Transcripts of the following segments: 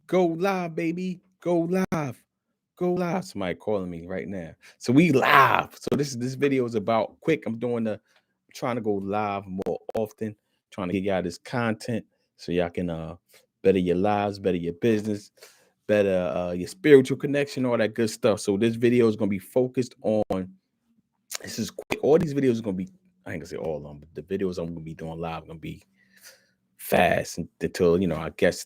Go live, baby. Go live. Go live. Somebody calling me right now. So we live. So this video is about quick. Trying to go live more often, trying to get y'all this content so y'all can better your lives, better your business, better your spiritual connection, all that good stuff. So this video is gonna be focused on this is quick. All these videos are gonna be, I ain't gonna say all of them, but the videos I'm gonna be doing live are gonna be fast until I guess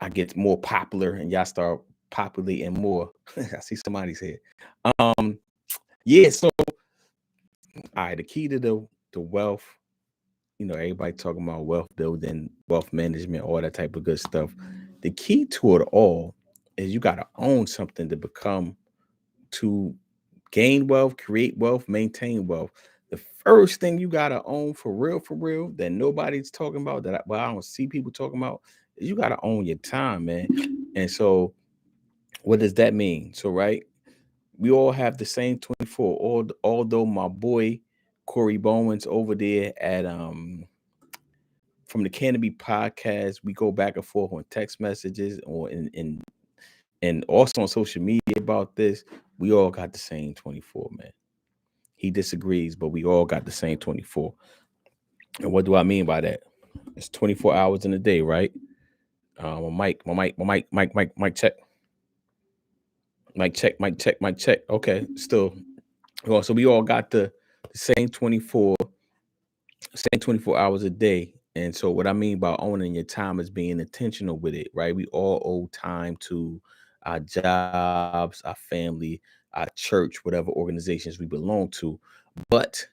I get more popular and y'all start populating more. I see somebody's here. Um, yeah. So, all right. The key to the wealth. Everybody talking about wealth building, wealth management, all that type of good stuff. The key to it all is you got to own something to gain wealth, create wealth, maintain wealth. The first thing you got to own for real, that nobody's talking about, I don't see people talking about, is you got to own your time, man. And so, what does that mean? So, right, we all have the same 24. Although my boy Corey Bowman's over there at from the Canopy podcast, we go back and forth on text messages or and also on social media about this. We all got the same 24, man. He disagrees, but we all got the same 24. And what do I mean by that? It's 24 hours in a day, right? My mic check. Mic check, mic check, mic check. Okay, still. Well, so we all got the same 24 hours a day. And so what I mean by owning your time is being intentional with it, right? We all owe time to our jobs, our family, our church, whatever organizations we belong to. But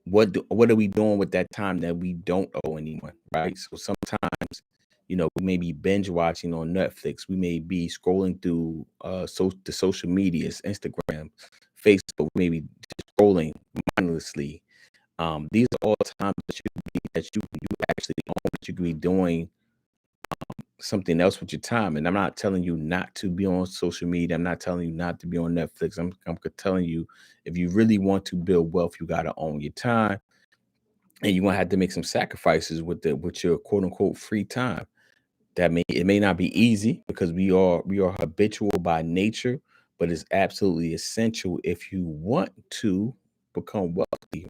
what are we doing with that time that we don't owe anyone, right? So sometimes, we may be binge watching on Netflix. We may be scrolling through the social medias, Instagram, Facebook, maybe just scrolling mindlessly. These are all times that you actually own, that you could be doing something else with your time. And I'm not telling you not to be on social media. I'm not telling you not to be on Netflix. I'm telling you, if you really want to build wealth, you got to own your time, and you're gonna have to make some sacrifices with your quote unquote free time. It may not be easy because we are habitual by nature, but it's absolutely essential if you want to become wealthy.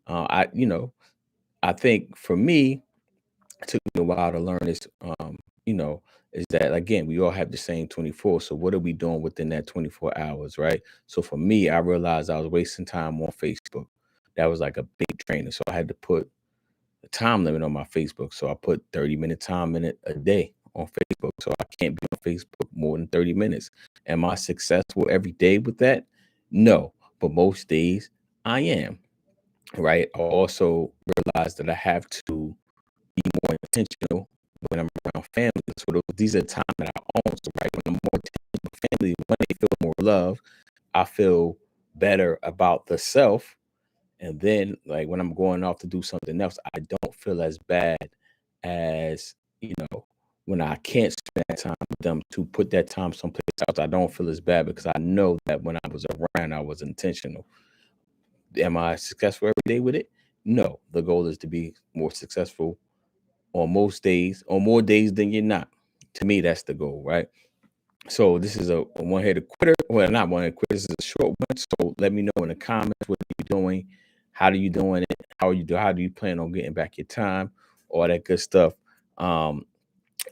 I think for me, it took me a while to learn this. You know, is that again, we all have the same 24. So what are we doing within that 24 hours, right? So for me, I realized I was wasting time on Facebook. That was like a big trainer. So I had to put a time limit on my Facebook. So I put 30-minute time in it a day on Facebook. So I can't be on Facebook more than 30 minutes. Am I successful every day with that? No. But most days I am. Right. I also realized that I have to be more intentional when I'm around family. So these are time that I own. So right when I'm more intentional with family, when they feel more love, I feel better about the self. And then like when I'm going off to do something else, I don't feel as bad as, when I can't spend that time with them to put that time someplace else. I don't feel as bad because I know that when I was around, I was intentional. Am I successful every day with it? No. The goal is to be more successful on most days, on more days than you're not. To me, that's the goal, right? So this is a one-headed quitter. Well, not one-headed quitter. This is a short one. So let me know in the comments what are you doing, how are you doing it, how do you plan on getting back your time, all that good stuff. Um,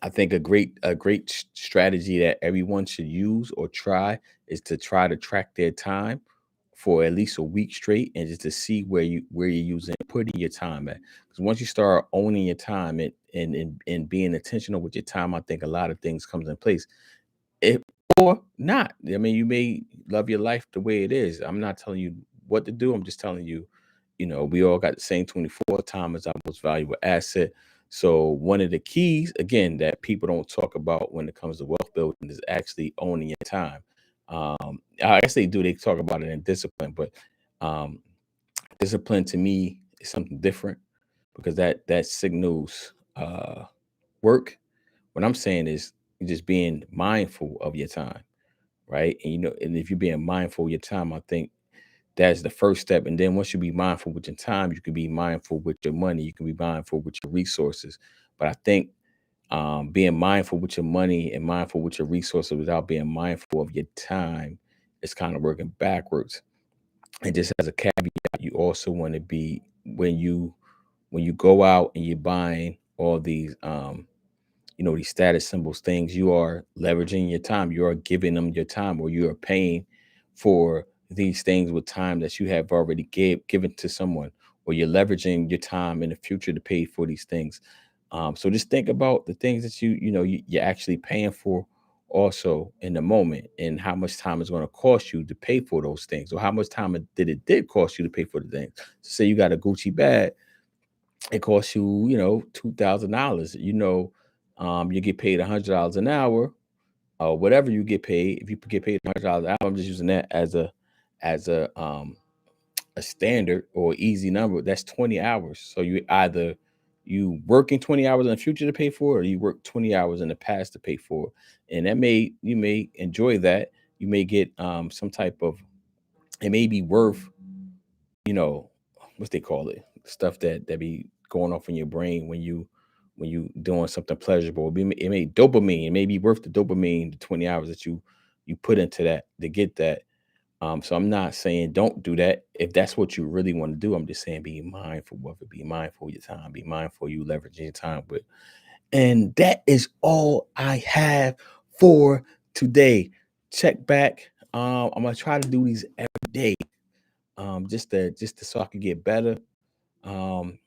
I think a great strategy that everyone should use or try is to try to track their time for at least a week straight and just to see where you're using putting your time at. Because once you start owning your time and being intentional with your time, I think a lot of things comes in place. If or not. I mean, you may love your life the way it is. I'm not telling you what to do. I'm just telling you, we all got the same 24. Time is our most valuable asset. So one of the keys, again, that people don't talk about when it comes to wealth building is actually owning your time. I guess they do. They talk about it in discipline, but um, discipline to me is something different because that signals work. What I'm saying is just being mindful of your time, right? And if you're being mindful of your time, I think that's the first step. And then once you be mindful with your time, you can be mindful with your money. You can be mindful with your resources. But I think Being mindful with your money and mindful with your resources without being mindful of your time is kind of working backwards. And just as a caveat, you also want to be when you go out and you're buying all these these status symbols things, you are leveraging your time. You are giving them your time, or you are paying for these things with time that you have already given to someone, or you're leveraging your time in the future to pay for these things. So just think about the things that you're actually paying for also in the moment, and how much time it's going to cost you to pay for those things, or how much time it did cost you to pay for the things. So say you got a Gucci bag, it costs you, $2,000. You get paid $100 an hour, or whatever you get paid. If you get paid $100 an hour, I'm just using that as a standard or easy number. That's 20 hours. So you working 20 hours in the future to pay for it, or you work 20 hours in the past to pay for it. And you may enjoy that. You may get some type of, it may be worth, you know, what's they call it? Stuff that be going off in your brain when you doing something pleasurable. It may dopamine. It may be worth the dopamine, the 20 hours that you put into that to get that. So I'm not saying don't do that if that's what you really want to do. I'm just saying be mindful of it. Be mindful of your time. Be mindful you leveraging your time with. And that is all I have for today. Check back. I'm gonna try to do these every day, just to so I can get better. Um,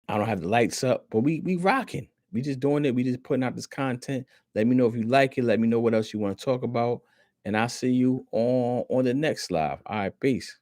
I don't have the lights up, but we rocking. We just doing it. We just putting out this content. Let me know if you like it. Let me know what else you want to talk about, and I'll see you on the next live. All right, peace.